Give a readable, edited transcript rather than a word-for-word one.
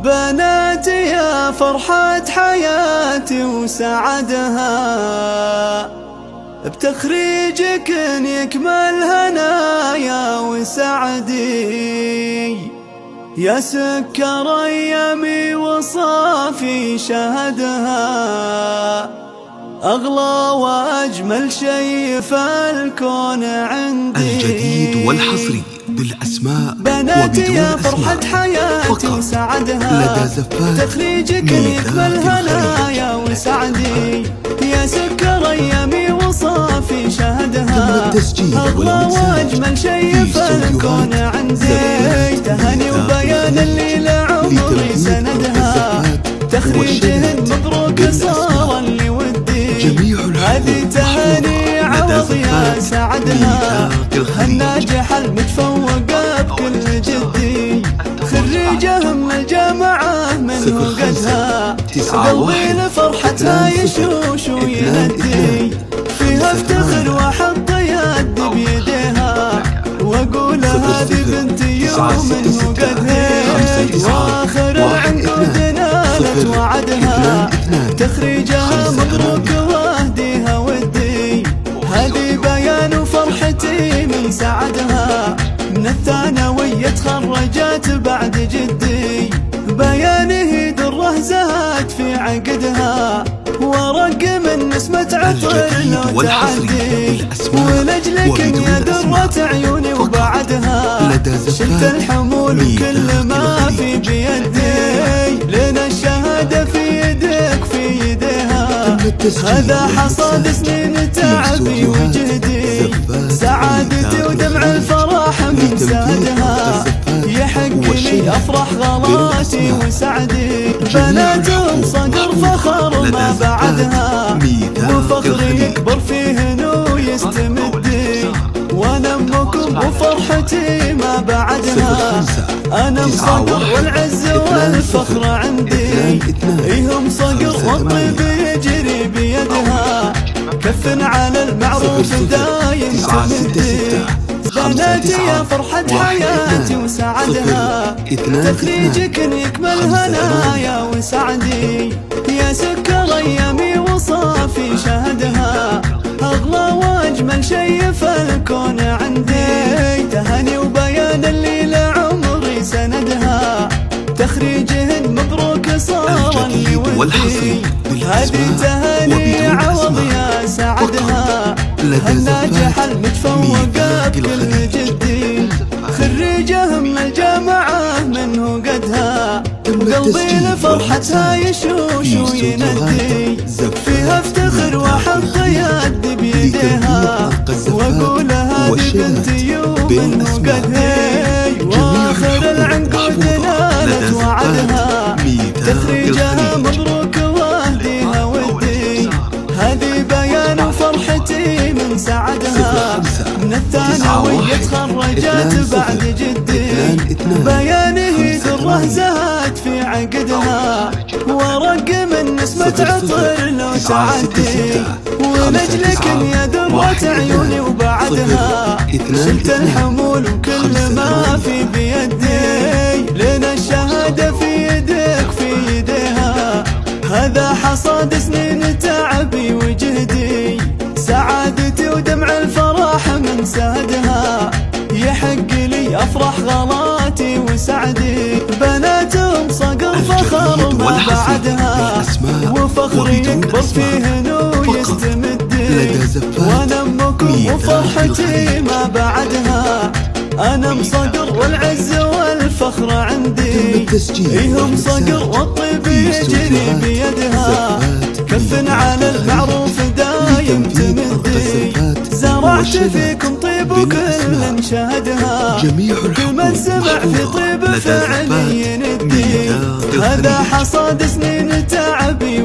بناتي يا فرحة حياتي وسعدها، بتخريجك يكمل هنايا وسعدي، يا سكر أيامي وصافي شهدها، أغلى وأجمل شيء في الكون عندي. الجديد والحصري بالأسماء بناتي يا فرحة حياتي وسعدها، لدى زفات تخريجك يكمل هنايا وسعدي، يا سكر أيامي وصافي شهدها، أغلى وأجمل شيء في الكون عندي، تهاني وبيان اللي لعمري سندها، تخريجهن مبروك صار اللي ودي، هذه تهاني عوض يا سعدها، الناجحة المتفوقة بكل جدي، خريجهم الجامعة من وقتها، قلبي لفرحتها يشوش ويندي، فيها افتخر واحط يدي بيديها، واقول هذه بنتي يوم من وقتها، واخر العنقود نالت وعدها، تخريجها مبروك واهديها ودي، هذه بيان وفرحتي من سعدها، من الثانوية تخرجت بعد جدي، بيانه دره زهد في عقدها، ورق من نسمة عطر لو تعدي، ولجلك يا درة عيوني وبعدها، شلت الحمول وكل ما في بيدي، لنا الشهادة في يدك في يديها، هذا حصاد سنين تعبي وجهدي، سعادتي ودمع الفرح من سادها، يحق لي أفرح غلاتي وسعدي، بناتهم صقر فخر ما بعدها، وفخري يكبر فيهن ويستمدي، وانا امكم وفرحتي ما بعدها، انا مصقر والعز والفخر عندي، ايهم صقر والطيب يجري بيدها، كف على المعروف دايم تمدي، بناتي يا فرحة حياتي وسعدها، تخريجك يكمل هنايا وسعدي، يا سكر أيامي وصافي شهدها، أغلى وأجمل شيء في الكون عندي، تهاني وبيان اللي لعمري سندها، تخريجهن مبروك صار اللي ودي، هذه تهاني عوض يا سعدها، الناجحة المتفوقة بكل جدي، خريجهم الجامعة من وقتها، قلبي لفرحتها يشوش ويندي، فيها افتخر واحط يدي بيديها، واقول هذه بنتي يوم وقتها، واخر العنقود نالت وعدها، تخريجها مبروك واهديها ودي، هذه بيان وفرحتي من سعدها، من الثانوية تخرجت بعد جدي، بيانه دره زهد في عقدها، ورق من نسمة عطر لو تعدي، ولجلك يا درة عيوني وبعدها، شلت الحمول وكل ما في بيدي، لنا الشهادة في يدك في يديها، هذا حصاد سنين تعبي وجهدي، سعادتي ودمع الفرح من سادها، يحق لي أفرح غلاتي وسعدي، بناتهم صقر فخر ما بعدها، وفخري يكبر فيهن ويستمدي، وانا امكم وفرحتي ما بعدها، انا مصقر والعز والفخر عندي، ايهم صقر والطيب يجري بيدها، كف على المعروف دايم تمدي، زرعت فيكم طيب وكل شهدها، كل من سمع في طيب فعلي يندي، هذا حصاد سنين تعبي